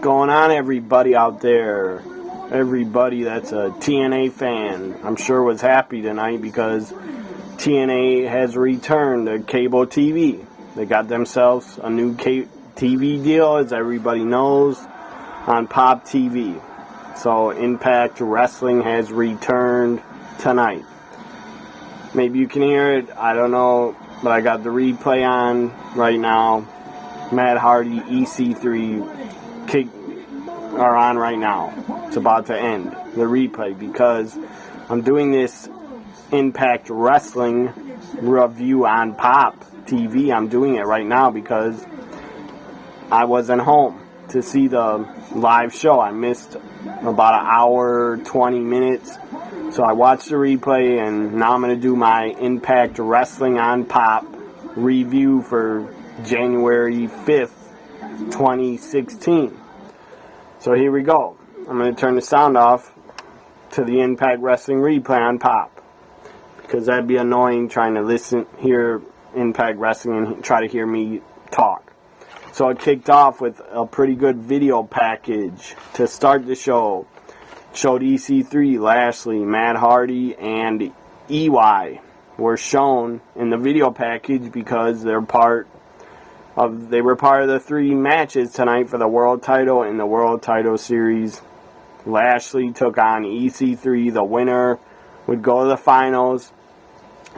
going on, everybody out there? Everybody that's a TNA fan, I'm sure was happy tonight because TNA has returned to cable TV. They got themselves a new TV deal, as everybody knows, on Pop TV. So Impact Wrestling has returned tonight. Maybe you can hear it, I don't know, but I got the replay on right now. Matt Hardy, EC3 are on right now. It's about to end the replay because I'm doing this Impact Wrestling review on Pop TV. I'm doing it right now because I wasn't home to see the live show. I missed about an hour, 20 minutes. So I watched the replay, and now I'm going to do my Impact Wrestling on Pop review for January 5th, 2016. So here we go. I'm going to turn the sound off to the Impact Wrestling replay on Pop, because that'd be annoying trying to hear Impact Wrestling and try to hear me talk. So it kicked off with a pretty good video package to start the show. It showed EC3, Lashley, Matt Hardy, and EY were shown in the video package because they were part of the three matches tonight for the world title and the world title series. Lashley took on EC3. The winner would go to the finals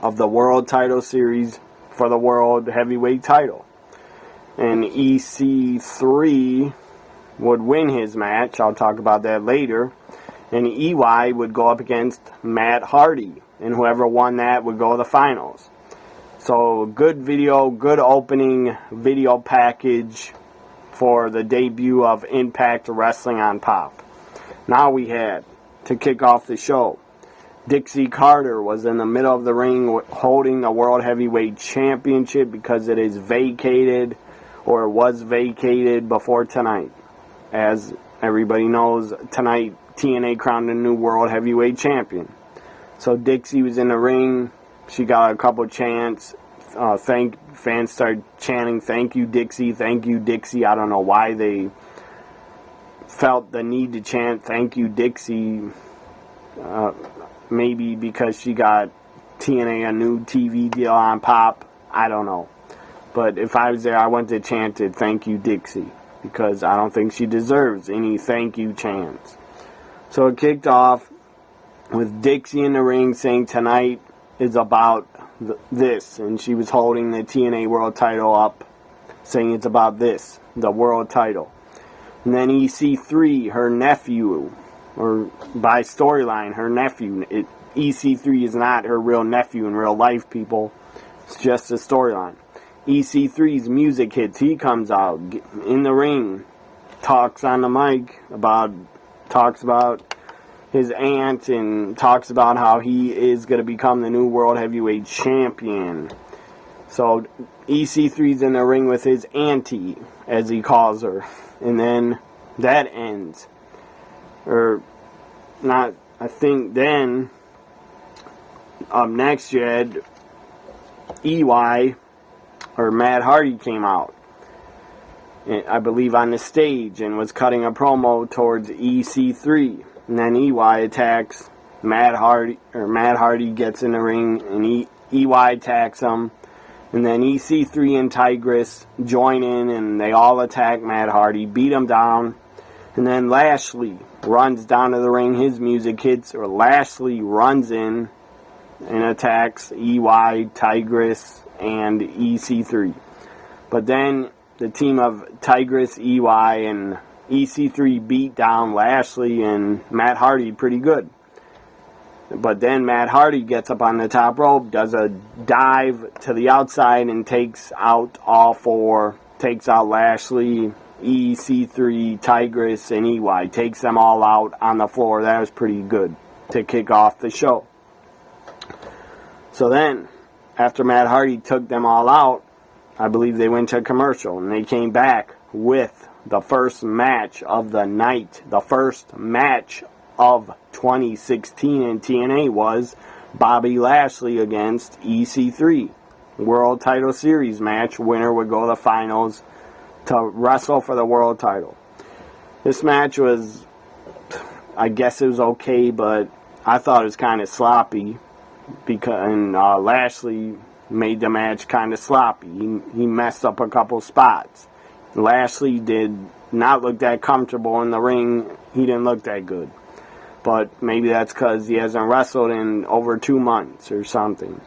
of the world title series for the world heavyweight title. And EC3 would win his match. I'll talk about that later. And EY would go up against Matt Hardy. And whoever won that would go to the finals. So good video, good opening video package for the debut of Impact Wrestling on Pop. Now we had, to kick off the show, Dixie Carter was in the middle of the ring holding the World Heavyweight Championship because it is vacated, or was vacated before tonight. As everybody knows, tonight TNA crowned a new World Heavyweight Champion. So Dixie was in the ring. She got a couple chants. Fans started chanting, "Thank you, Dixie, thank you, Dixie." I don't know why they felt the need to chant "Thank you, Dixie." Maybe because she got TNA a new TV deal on Pop. I don't know. But if I was there, I wouldn't have chanted "Thank you, Dixie," because I don't think she deserves any thank you chants. So it kicked off with Dixie in the ring saying tonight is about this, and she was holding the TNA world title up, saying it's about this, the world title. And then EC3, her nephew, or by storyline, her nephew. EC3 is not her real nephew in real life, people. It's just a storyline. EC3's music hits. He comes out in the ring, talks on the mic talks about his aunt, and talks about how he is going to become the new World Heavyweight Champion. So EC3's in the ring with his auntie, as he calls her. And then that ends. Or not, I think then up next you had EY, or Matt Hardy, came out, I believe on the stage, and was cutting a promo towards EC3. And then EY attacks Matt Hardy, or Matt Hardy gets in the ring, and EY attacks him. And then EC3 and Tigress join in, and they all attack Matt Hardy, beat him down. And then Lashley runs down to the ring, his music hits, or Lashley runs in and attacks EY, Tigress, and EC3. But then the team of Tigress, EY, and EC3 beat down Lashley and Matt Hardy pretty good. But then Matt Hardy gets up on the top rope, does a dive to the outside, and takes out all four. Takes out Lashley, EC3, Tigress, and EY. Takes them all out on the floor. That was pretty good to kick off the show. So then, after Matt Hardy took them all out, I believe they went to commercial, and they came back with the first match of the night. The first match of 2016 in TNA was Bobby Lashley against EC3. World Title Series match. Winner would go to the finals to wrestle for the world title. This match was, I guess it was okay, but I thought it was kind of sloppy, and Lashley made the match kind of sloppy. He messed up a couple spots. Lashley did not look that comfortable in the ring. He didn't look that good. But maybe that's because he hasn't wrestled in over 2 months or something.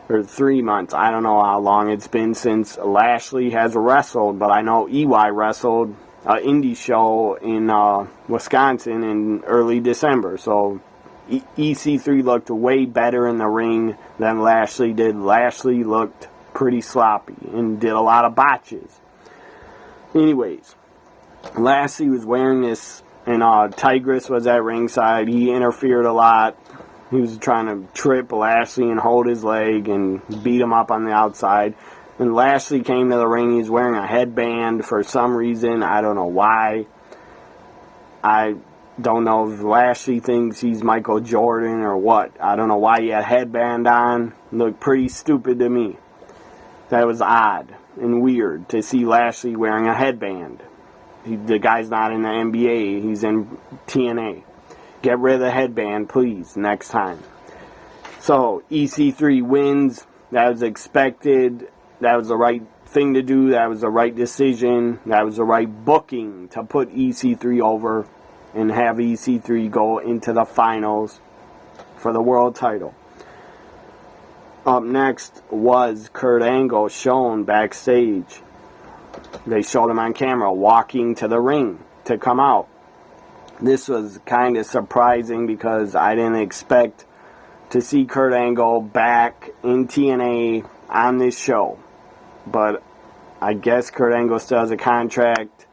Or 3 months. I don't know how long it's been since Lashley has wrestled, but I know EY wrestled an indie show in Wisconsin in early December. So EC3 looked way better in the ring than Lashley did. Lashley looked pretty sloppy and did a lot of botches. Anyways, Lashley was wearing this, and Tigress was at ringside. He interfered a lot. He was trying to trip Lashley and hold his leg and beat him up on the outside. And Lashley came to the ring. He was wearing a headband for some reason. I don't know why. I don't know if Lashley thinks he's Michael Jordan or what. I don't know why he had a headband on. It looked pretty stupid to me. That was odd and weird to see Lashley wearing a headband. The guy's not in the NBA. He's in TNA. Get rid of the headband, please, next time. So, EC3 wins. That was expected. That was the right thing to do. That was the right decision. That was the right booking to put EC3 over and have EC3 go into the finals for the world title. Up next was Kurt Angle shown backstage. They showed him on camera walking to the ring to come out. This was kind of surprising because I didn't expect to see Kurt Angle back in TNA on this show. But I guess Kurt Angle still has a contract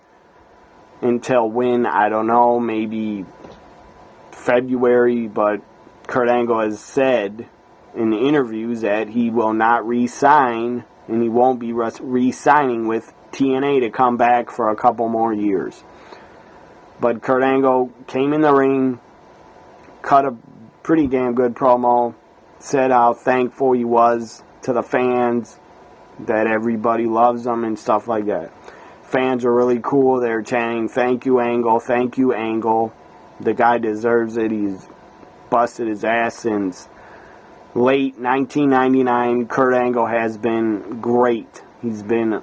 until when, I don't know, maybe February. But Kurt Angle has said in the interviews that he will not re-sign, and he won't be re-signing with TNA to come back for a couple more years. But Kurt Angle came in the ring, cut a pretty damn good promo, said how thankful he was to the fans, that everybody loves him and stuff like that. Fans were really cool. They were chanting, "Thank you, Angle. Thank you, Angle." The guy deserves it. He's busted his ass since late 1999. Kurt Angle has been great. He's been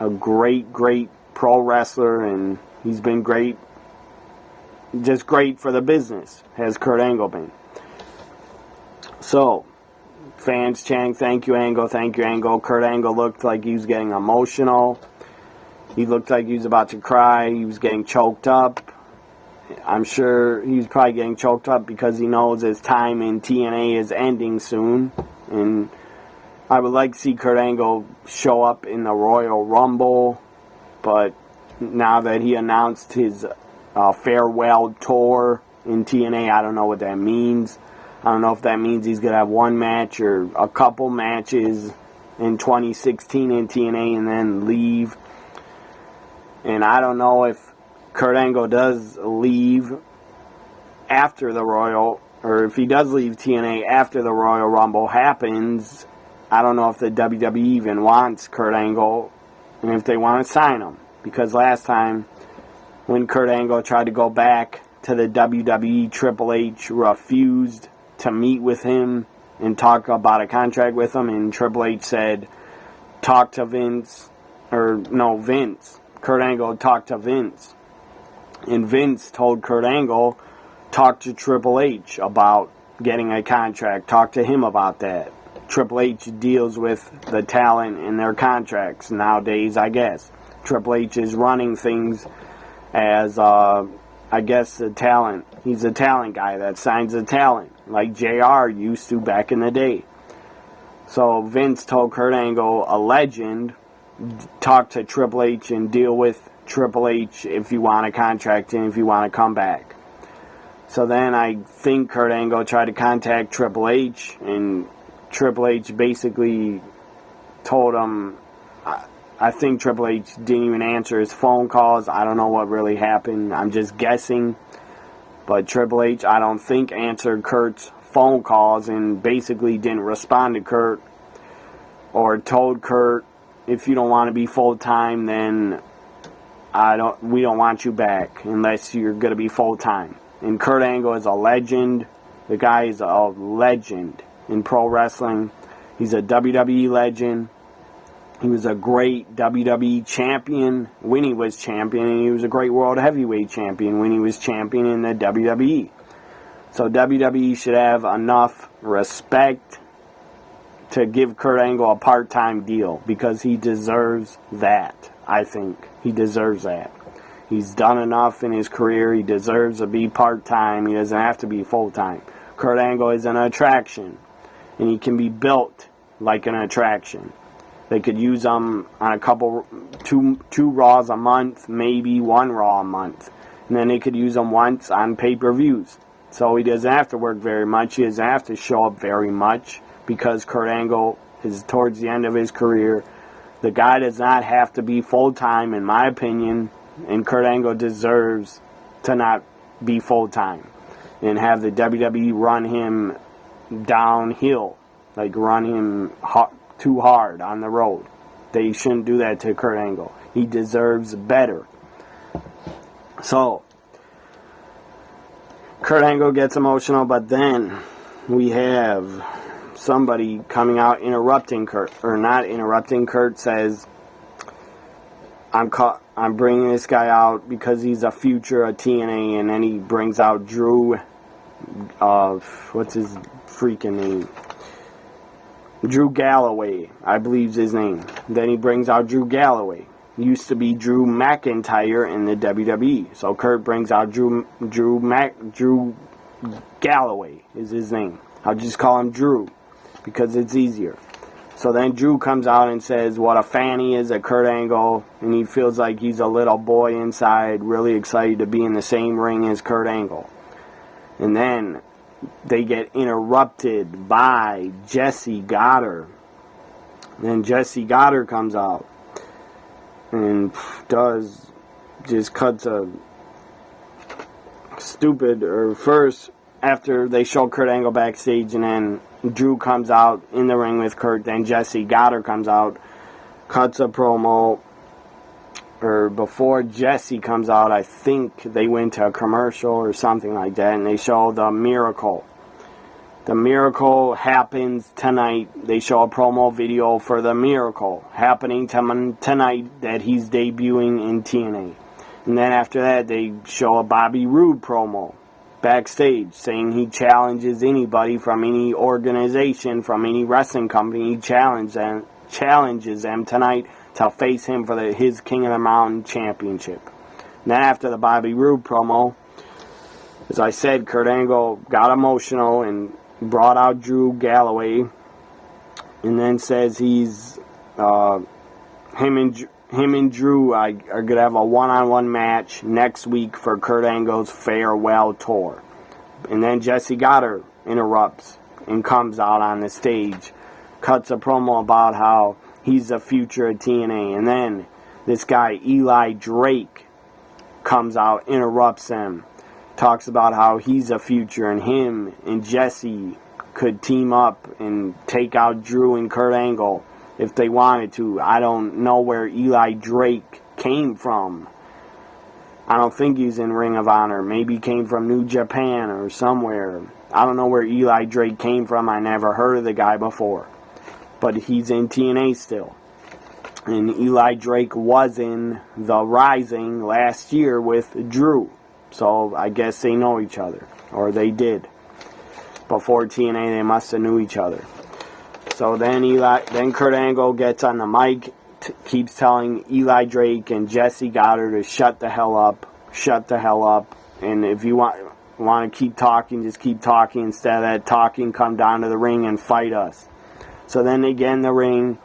a great, great pro wrestler, and he's been great, just great for the business, has Kurt Angle been. So, fans chanting, "Thank you, Angle, thank you, Angle." Kurt Angle looked like he was getting emotional. He looked like he was about to cry. He was getting choked up. I'm sure he was probably getting choked up because he knows his time in TNA is ending soon. And I would like to see Kurt Angle show up in the Royal Rumble. But now that he announced his farewell tour in TNA, I don't know what that means. I don't know if that means he's going to have one match or a couple matches in 2016 in TNA and then leave. And I don't know if Kurt Angle does leave after the Royal, or if he does leave TNA after the Royal Rumble happens. I don't know if the WWE even wants Kurt Angle and if they want to sign him. Because last time when Kurt Angle tried to go back to the WWE, Triple H refused to meet with him and talk about a contract with him, and Triple H said, talk to Vince, Vince. Kurt Angle talked to Vince, and Vince told Kurt Angle, talk to Triple H about getting a contract, talk to him about that. Triple H deals with the talent in their contracts nowadays, I guess. Triple H is running things as, I guess, the talent. He's a talent guy that signs the talent, like JR used to back in the day. So Vince told Kurt Angle, a legend, talk to Triple H and deal with Triple H if you want a contract and if you want to come back. So then I think Kurt Angle tried to contact Triple H, and Triple H basically told him, I think Triple H didn't even answer his phone calls. I don't know what really happened. I'm just guessing. But Triple H, I don't think, answered Kurt's phone calls and basically didn't respond to Kurt or told Kurt, if you don't want to be full-time, then we don't want you back unless you're going to be full-time. And Kurt Angle is a legend. The guy is a legend in pro wrestling. He's a WWE legend. He was a great WWE champion when he was champion, and he was a great world heavyweight champion when he was champion in the WWE. So WWE should have enough respect to give Kurt Angle a part-time deal, because he deserves that. I think he deserves that. He's done enough in his career. He deserves to be part-time. He doesn't have to be full-time. Kurt Angle is an attraction, and he can be built like an attraction. They could use him on two Raws a month, maybe one Raw a month. And then they could use him once on pay-per-views. So he doesn't have to work very much. He doesn't have to show up very much, because Kurt Angle is towards the end of his career. The guy does not have to be full-time, in my opinion, and Kurt Angle deserves to not be full-time and have the WWE run him downhill, like run him too hard on the road. They shouldn't do that to Kurt Angle. He deserves better. So, Kurt Angle gets emotional, but then we have somebody coming out interrupting Kurt, or not interrupting. Kurt says, I'm bringing this guy out because he's a future of TNA, and then he brings out Drew, what's his freaking name? Drew Galloway, I believe is his name. Then he brings out Drew Galloway. Used to be Drew McIntyre in the WWE. So Kurt brings out Drew Galloway is his name. I'll just call him Drew because it's easier. So then Drew comes out and says what a fan he is of Kurt Angle, and he feels like he's a little boy inside, really excited to be in the same ring as Kurt Angle. And then they get interrupted by Jesse Goddard. Then Jesse Goddard comes out and cuts a stupid, or first, after they show Kurt Angle backstage, and then Drew comes out in the ring with Kurt, then Jesse Goddard comes out, cuts a promo, or before Jesse comes out, I think they went to a commercial or something like that, and they show the Miracle. The Miracle happens tonight. They show a promo video for the Miracle happening tonight that he's debuting in TNA. And then after that, they show a Bobby Roode promo backstage saying he challenges anybody from any organization, from any wrestling company. He challenges them tonight to face him for his King of the Mountain championship. And then after the Bobby Roode promo, as I said, Kurt Angle got emotional and brought out Drew Galloway, and then says he's him and Drew are gonna have a one-on-one match next week for Kurt Angle's farewell tour. And then Jesse Goddard interrupts and comes out on the stage, cuts a promo about how he's the future of TNA. And then this guy Eli Drake comes out, interrupts him, talks about how he's a future, and him and Jesse could team up and take out Drew and Kurt Angle if they wanted to. I don't know where Eli Drake came from. I don't think he's in Ring of Honor. Maybe he came from New Japan or somewhere. I don't know where Eli Drake came from. I never heard of the guy before. But he's in TNA still. And Eli Drake was in The Rising last year with Drew. So I guess they know each other. Or they did. Before TNA, they must have knew each other. So then Kurt Angle gets on the mic, keeps telling Eli Drake and Jesse Goddard to shut the hell up. Shut the hell up. And if you want to keep talking, just keep talking. Instead of that talking, come down to the ring and fight us. So then they get in the ring.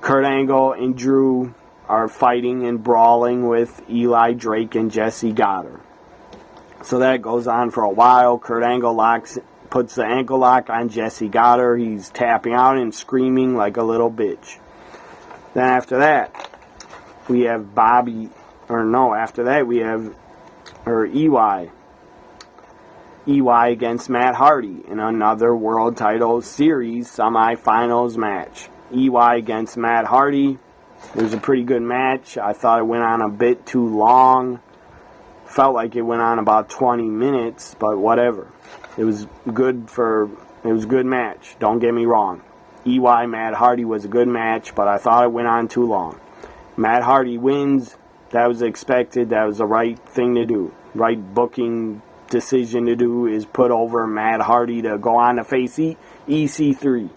Kurt Angle and Drew are fighting and brawling with Eli Drake and Jesse Goddard. So that goes on for a while. Kurt Angle puts the ankle lock on Jesse Goddard. He's tapping out and screaming like a little bitch. Then after that, we have EY. EY against Matt Hardy in another World Title Series semifinals match. EY against Matt Hardy. It was a pretty good match. I thought it went on a bit too long. Felt like it went on about 20 minutes, but whatever. It was a good match. Don't get me wrong. EY Matt Hardy was a good match, but I thought it went on too long. Matt Hardy wins. That was expected. That was the right thing to do. Right booking decision to do is put over Matt Hardy to go on to face EC3.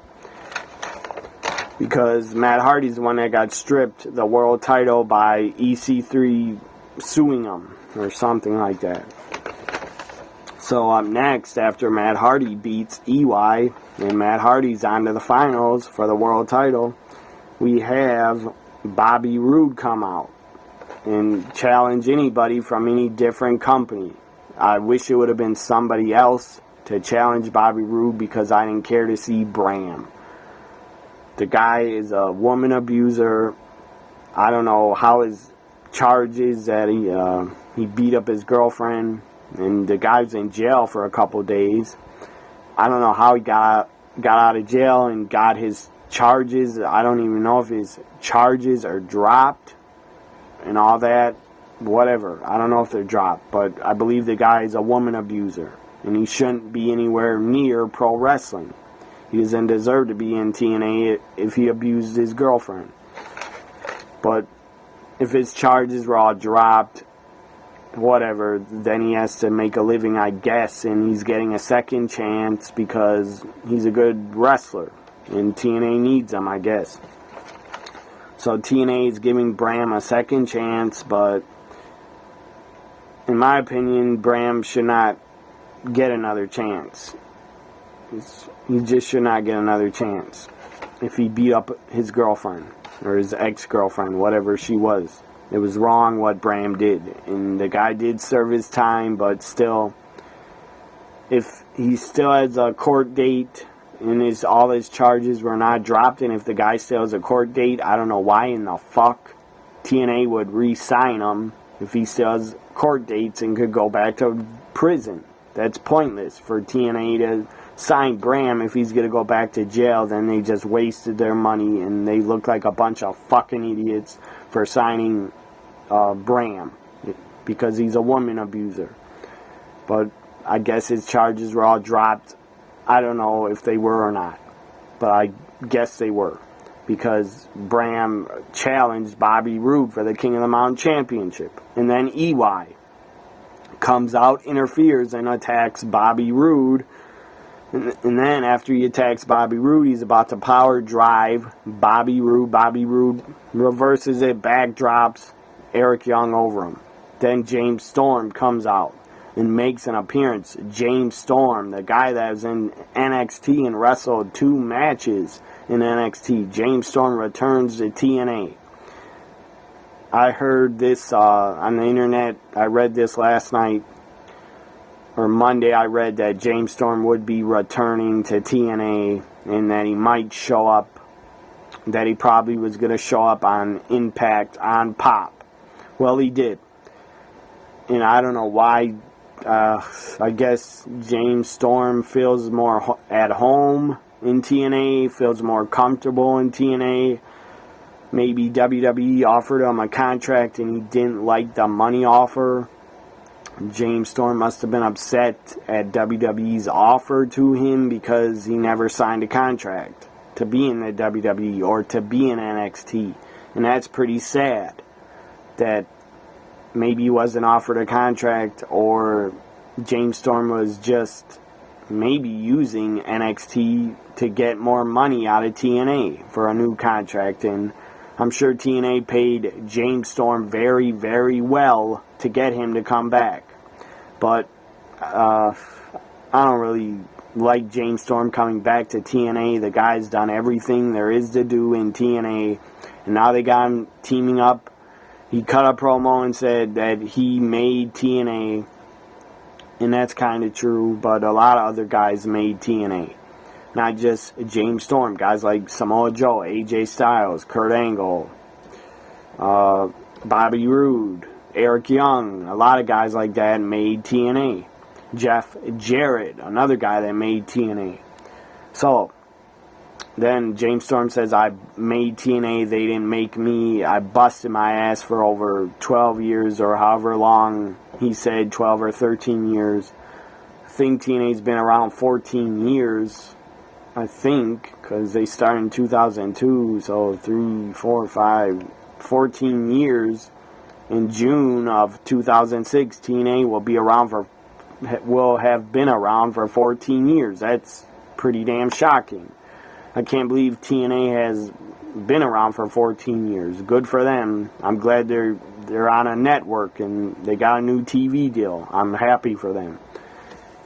Because Matt Hardy's the one that got stripped the world title by EC3 suing him or something like that. So up next, after Matt Hardy beats EY and Matt Hardy's on to the finals for the world title, we have Bobby Roode come out and challenge anybody from any different company. I wish it would have been somebody else to challenge Bobby Roode because I didn't care to see Bram. The guy is a woman abuser. I don't know how his charges that he beat up his girlfriend, and the guy's in jail for a couple days. I don't know how he got out of jail and got his charges. I don't even know if his charges are dropped and all that. Whatever. I don't know if they're dropped, but I believe the guy is a woman abuser, and he shouldn't be anywhere near pro wrestling. He doesn't deserve to be in TNA if he abused his girlfriend. But if his charges were all dropped, whatever, then he has to make a living, I guess, and he's getting a second chance because he's a good wrestler, and TNA needs him, I guess. So TNA is giving Bram a second chance, but in my opinion, Bram should not get another chance. He just should not get another chance if he beat up his girlfriend or his ex-girlfriend, whatever she was. It was wrong what Bram did, and the guy did serve his time, but still, if he still has a court date and all his charges were not dropped, and if the guy still has a court date, I don't know why in the fuck TNA would re-sign him if he still has court dates and could go back to prison. That's pointless for TNA to sign Bram if he's going to go back to jail. Then they just wasted their money and they look like a bunch of fucking idiots for signing Bram because he's a woman abuser. But I guess his charges were all dropped. I don't know if they were or not, but I guess they were because Bram challenged Bobby Roode for the King of the Mountain Championship. And then EY comes out, interferes, and attacks Bobby Roode. And then after he attacks Bobby Roode, he's about to power drive Bobby Roode. Bobby Roode reverses it, backdrops Eric Young over him. Then James Storm comes out and makes an appearance. James Storm, the guy that was in NXT and wrestled 2 matches in NXT. James Storm returns to TNA. I heard this on the internet. I read this last night. Or Monday, I read that James Storm would be returning to TNA and that he might show up. That he probably was going to show up on Impact on Pop. Well, he did. And I don't know why. I guess James Storm feels more at home in TNA, feels more comfortable in TNA. Maybe WWE offered him a contract and he didn't like the money offer. James Storm must have been upset at WWE's offer to him because he never signed a contract to be in the WWE or to be in NXT. And that's pretty sad that maybe he wasn't offered a contract, or James Storm was just maybe using NXT to get more money out of TNA for a new contract. And I'm sure TNA paid James Storm very, very well to get him to come back. But I don't really like James Storm coming back to TNA. The guy's done everything there is to do in TNA. And now they got him teaming up. He cut a promo and said that he made TNA. And that's kind of true. But a lot of other guys made TNA. Not just James Storm. Guys like Samoa Joe, AJ Styles, Kurt Angle, Bobby Roode, Eric Young. A lot of guys like that made TNA. Jeff Jarrett, another guy that made TNA. So, Then James Storm says, I made TNA, they didn't make me. I busted my ass for over 12 years or however long he said, 12 or 13 years. I think TNA's been around 14 years, I think, because they started in 2002, so 3, 4, 5, 14 years. In June of 2006, TNA will have been around for 14 years. That's pretty damn shocking. I can't believe TNA has been around for 14 years. Good for them. I'm glad they're on a network and they got a new TV deal. I'm happy for them.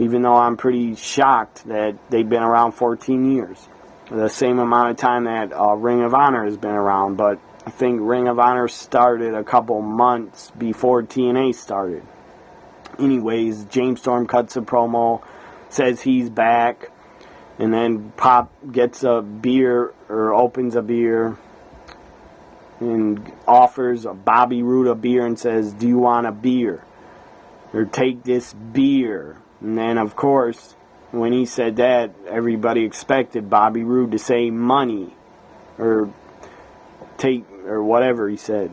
Even though I'm pretty shocked that they've been around 14 years. The same amount of time that Ring of Honor has been around, but I think Ring of Honor started a couple months before TNA started. Anyways, James Storm cuts a promo, says he's back, and then Pop gets a beer, or opens a beer, and offers Bobby Roode a beer and says, do you want a beer? Or take this beer. And then, of course, when he said that, everybody expected Bobby Roode to say money, or take, or whatever he said.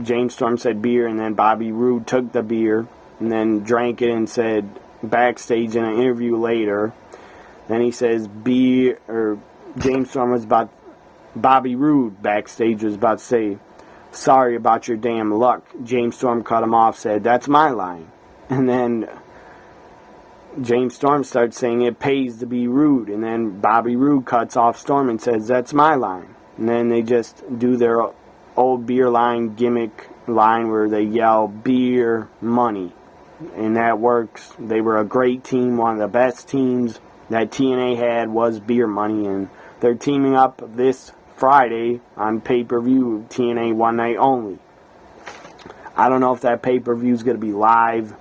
James Storm said beer, and then Bobby Roode took the beer, and then drank it and said, backstage in an interview later, then he says beer, or James Storm was about, Bobby Roode backstage was about to say, sorry about your damn luck. James Storm cut him off, said, that's my line. And then James Storm starts saying it pays to be rude, and then Bobby Roode cuts off Storm and says, that's my line. And then they just do their old beer line gimmick line where they yell beer money, and that works. They were a great team. One of the best teams that TNA had was Beer Money, and they're teaming up this Friday on pay-per-view, TNA One Night Only. I don't know if that pay-per-view is going to be live.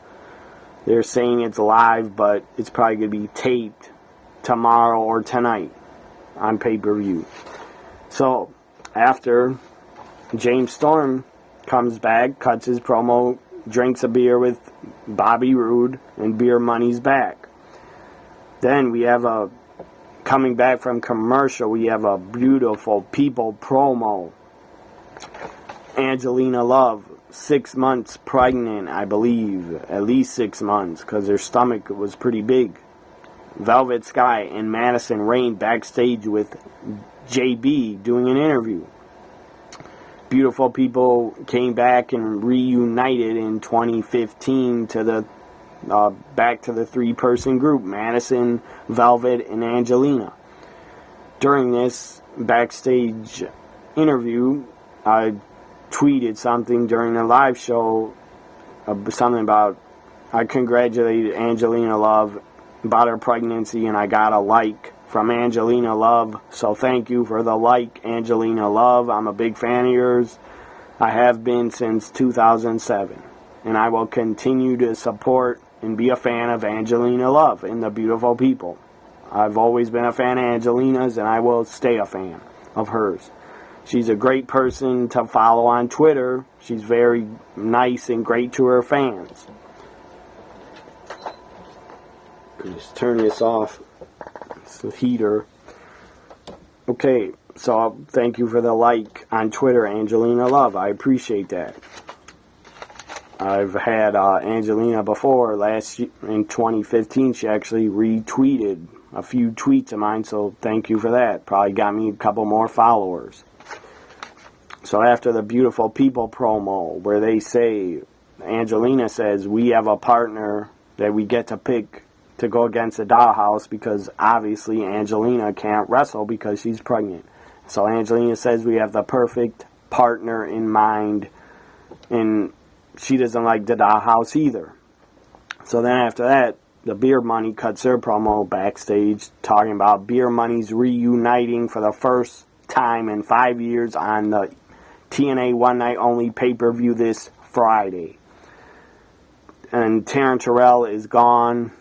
They're saying it's live, but it's probably going to be taped tomorrow or tonight on pay-per-view. So, after James Storm comes back, cuts his promo, drinks a beer with Bobby Roode, and Beer Money's back. Then we have coming back from commercial, we have a beautiful People promo. Angelina Love, 6 months pregnant, I believe. At least 6 months, because her stomach was pretty big. Velvet Sky and Madison Rayne backstage with JB doing an interview. Beautiful People came back and reunited in 2015 to the back to the 3-person group, Madison, Velvet, and Angelina. During this backstage interview, I tweeted something during the live show, something about, I congratulated Angelina Love about her pregnancy, and I got a like from Angelina Love, so thank you for the like, Angelina Love. I'm a big fan of yours. I have been since 2007, and I will continue to support and be a fan of Angelina Love and the Beautiful People. I've always been a fan of Angelina's, and I will stay a fan of hers. She's a great person to follow on Twitter. She's very nice and great to her fans. Just turn this off. It's the heater. Okay, so thank you for the like on Twitter, Angelina Love. I appreciate that. I've had Angelina before. Last year, in 2015, she actually retweeted a few tweets of mine, so thank you for that. Probably got me a couple more followers. So after the Beautiful People promo, where they say, Angelina says, we have a partner that we get to pick to go against the Dollhouse, because obviously Angelina can't wrestle because she's pregnant. So Angelina says we have the perfect partner in mind, and she doesn't like the Dollhouse either. So then after that, the Beer Money cuts their promo backstage, talking about Beer Money's reuniting for the first time in 5 years on the TNA One Night Only pay-per-view this Friday. And Taryn Terrell is gone.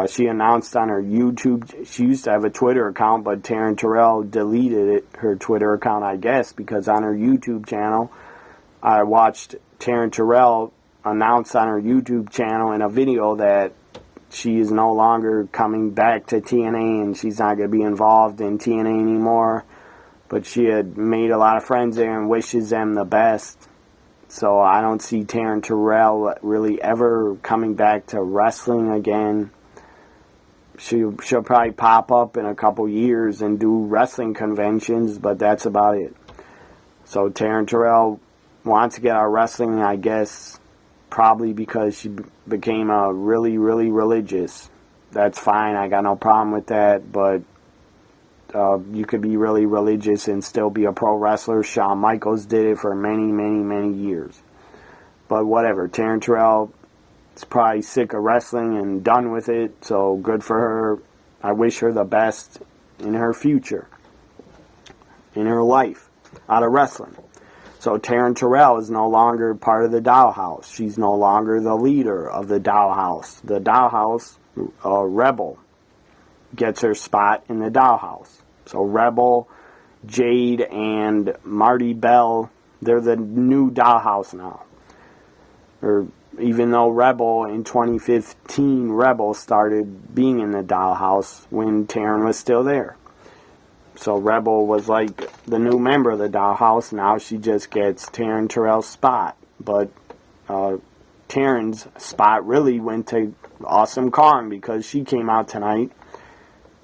She announced on her YouTube, she used to have a Twitter account, but Taryn Terrell deleted her Twitter account, I guess, because on her YouTube channel, I watched Taryn Terrell announce on her YouTube channel in a video that she is no longer coming back to TNA and she's not going to be involved in TNA anymore. But she had made a lot of friends there and wishes them the best. So I don't see Taryn Terrell really ever coming back to wrestling again. She'll probably pop up in a couple years and do wrestling conventions, but that's about it. So Taryn Terrell wants to get out of wrestling, I guess, probably because she became a really, really religious. That's fine. I got no problem with that, but you could be really religious and still be a pro wrestler. Shawn Michaels did it for many, many, many years. But whatever. Taryn Terrell is probably sick of wrestling and done with it, so good for her. I wish her the best in her future, in her life, out of wrestling. So Taryn Terrell is no longer part of the Dollhouse. She's no longer the leader of the Dollhouse. The Dollhouse, Rebel, gets her spot in the Dollhouse. So Rebel, Jade, and Marty Bell, they're the new Dollhouse now. Or even though Rebel in 2015, Rebel started being in the Dollhouse when Taryn was still there. So Rebel was like the new member of the Dollhouse. Now she just gets Taryn Terrell's spot. But Taryn's spot really went to Awesome Kong because she came out tonight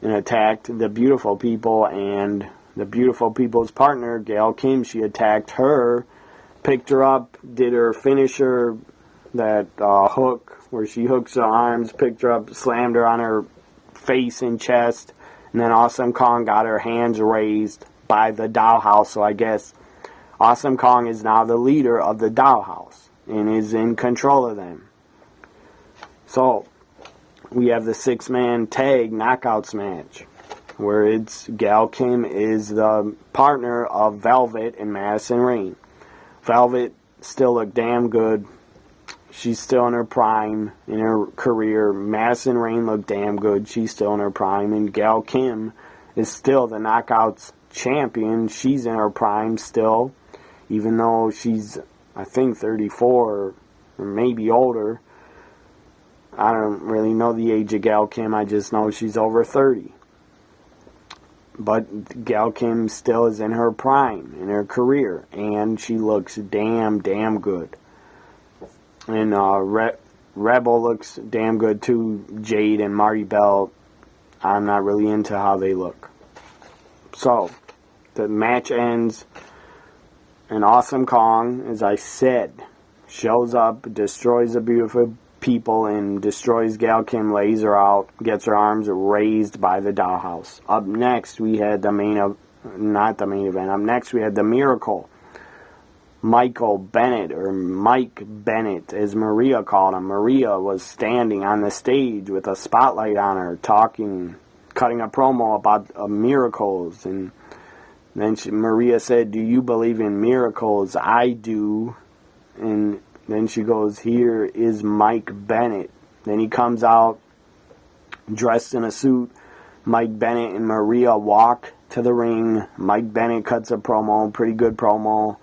and attacked the Beautiful People, and the Beautiful People's partner, Gail Kim, she attacked her, picked her up, did her finisher, that hook where she hooks her arms, picked her up, slammed her on her face and chest, and then Awesome Kong got her hands raised by the Dollhouse. So I guess Awesome Kong is now the leader of the Dollhouse and is in control of them. So we have the 6-man tag knockouts match where it's Gail Kim is the partner of Velvet and Madison Rayne. Velvet still look damn good. She's still in her prime in her career. Madison Rayne looked damn good. She's still in her prime. And Gail Kim is still the Knockouts champion. She's in her prime still, even though she's, I think, 34 or maybe older. I don't really know the age of Gail Kim. I just know she's over 30. But Gail Kim still is in her prime in her career. And she looks damn good. And Rebel looks damn good too. Jade and Marty Bell, I'm not really into how they look. So, the match ends. And Awesome Kong, as I said, shows up, destroys the Beautiful People, and destroys Gail Kim, lays her out, gets her arms raised by the Dollhouse. Up next, we had the not the main event. Up next, we had the Miracle. Michael Bennett, or Mike Bennett, as Maria called him. Maria was standing on the stage with a spotlight on her, talking, cutting a promo about miracles. And then Maria said, "Do you believe in miracles?" "I do." And then she goes, "Here is Mike Bennett." Then he comes out dressed in a suit. Mike Bennett and Maria walk to the ring. Mike Bennett cuts a promo, pretty good promo.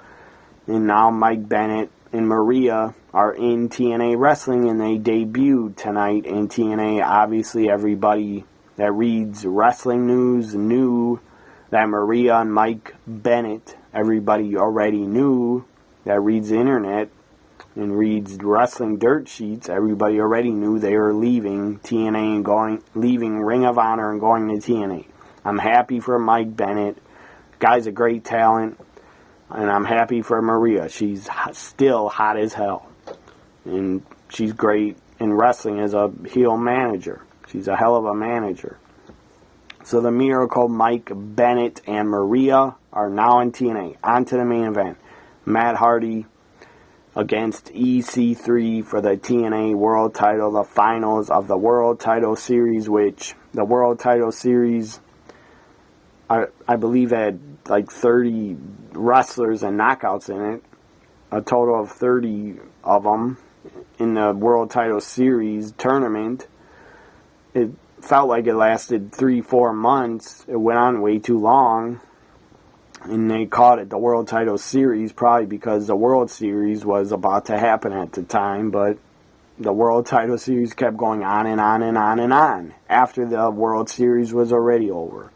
And now Mike Bennett and Maria are in TNA Wrestling, and they debuted tonight in TNA. Obviously, everybody that reads wrestling news knew that Maria and Mike Bennett, everybody already knew that reads the internet and reads wrestling dirt sheets, everybody already knew they were leaving TNA and leaving Ring of Honor and going to TNA. I'm happy for Mike Bennett. Guy's a great talent. And I'm happy for Maria. She's still hot as hell. And she's great in wrestling as a heel manager. She's a hell of a manager. So the Miracle, Mike Bennett, and Maria are now in TNA. On to the main event. Matt Hardy against EC3 for the TNA World Title. The finals of the World Title Series, which the World Title Series, I believe, had like 30 wrestlers and knockouts in it. A total of 30 of them in the World Title Series tournament. It felt like it lasted 3-4 months. It went on way too long. And they called it the World Title Series probably because the World Series was about to happen at the time. But the World Title Series kept going on and on and on and on after the World Series was already over.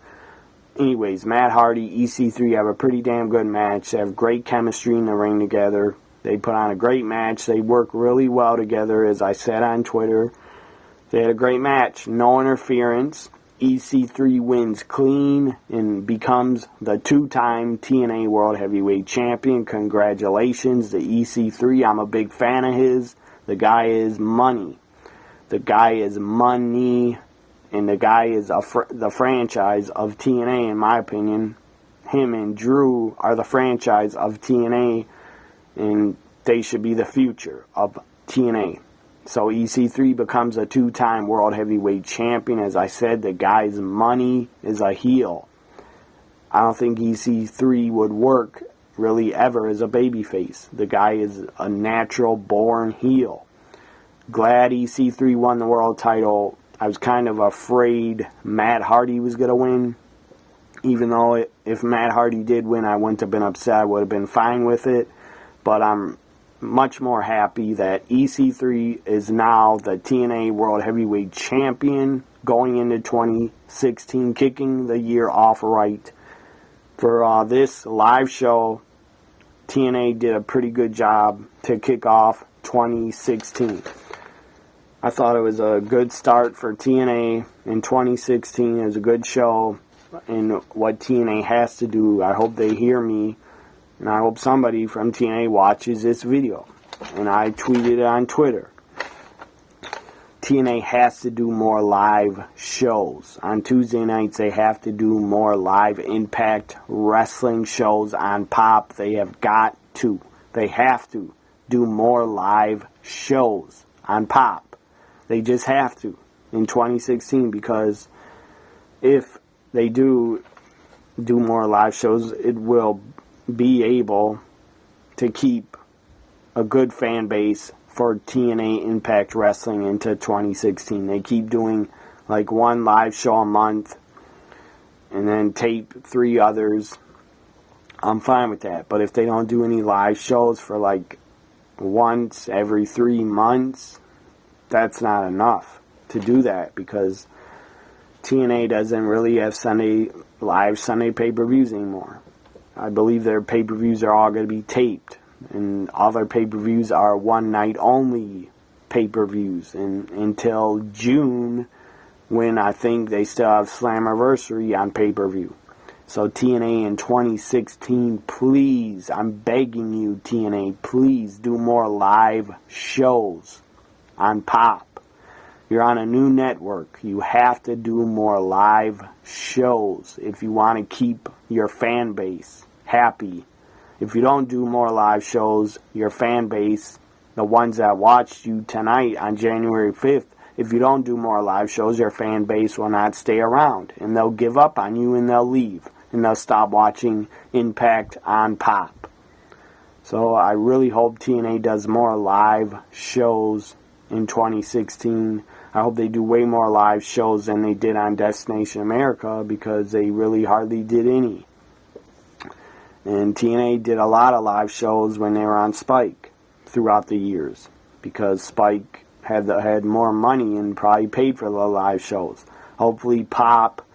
Anyways, Matt Hardy, EC3 have a pretty damn good match. They have great chemistry in the ring together. They put on a great match. They work really well together, as I said on Twitter. They had a great match. No interference. EC3 wins clean and becomes the two-time TNA World Heavyweight Champion. Congratulations to EC3. I'm a big fan of his. The guy is money. The guy is money. And the guy is the franchise of TNA, in my opinion. Him and Drew are the franchise of TNA, and they should be the future of TNA. So EC3 becomes a two-time World Heavyweight Champion. As I said, the guy's money is a heel. I don't think EC3 would work really ever as a babyface. The guy is a natural born heel. Glad EC3 won the world title. I was kind of afraid Matt Hardy was going to win. Even though if Matt Hardy did win, I wouldn't have been upset. I would have been fine with it. But I'm much more happy that EC3 is now the TNA World Heavyweight Champion going into 2016, kicking the year off right. For this live show, TNA did a pretty good job to kick off 2016. I thought it was a good start for TNA in 2016. It was a good show in what TNA has to do. I hope they hear me, and I hope somebody from TNA watches this video. And I tweeted it on Twitter. TNA has to do more live shows. On Tuesday nights, they have to do more live Impact Wrestling shows on Pop. They have got to. They have to do more live shows on Pop. They just have to in 2016, because if they do more live shows, it will be able to keep a good fan base for TNA Impact Wrestling into 2016. They keep doing like one live show a month and then tape 3 others. I'm fine with that. But if they don't do any live shows for like once every 3 months, that's not enough to do that, because TNA doesn't really have live Sunday pay-per-views anymore. I believe their pay-per-views are all going to be taped, and all their pay-per-views are one-night only pay-per-views, and until June, when I think they still have Slammiversary on pay-per-view. So TNA in 2016, please, I'm begging you, TNA, please do more live shows on Pop. You're on a new network. You have to do more live shows if you want to keep your fan base happy. If you don't do more live shows, your fan base, the ones that watched you tonight on January 5th, if you don't do more live shows, your fan base will not stay around, and they'll give up on you and they'll leave, and they'll stop watching Impact on Pop. So I really hope TNA does more live shows in 2016. I hope they do way more live shows than they did on Destination America, because they really hardly did any. And TNA did a lot of live shows when they were on Spike throughout the years, because Spike had more money and probably paid for the live shows. Hopefully Pop,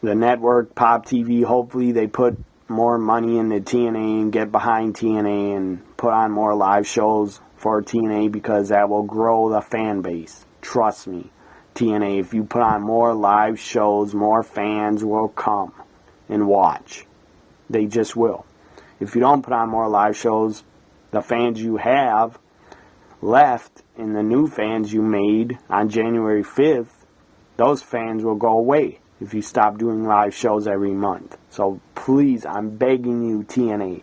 the network, Pop TV, hopefully they put more money into TNA and get behind TNA and put on more live shows for TNA, because that will grow the fan base. Trust me, TNA, if you put on more live shows, more fans will come and watch. They just will. If you don't put on more live shows, the fans you have left and the new fans you made on January 5th, those fans will go away if you stop doing live shows every month. So please, I'm begging you, TNA,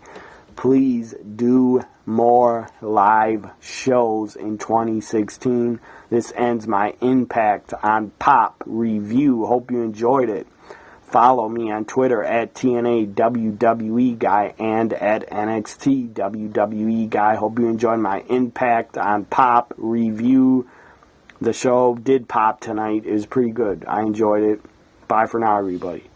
please do more live shows in 2016. This ends my Impact on Pop review. Hope you enjoyed it. Follow me on Twitter at TNA WWE Guy and at NXT WWE Guy. Hope you enjoyed my Impact on Pop review. The show did pop tonight. It was pretty good. I enjoyed it. Bye for now, everybody.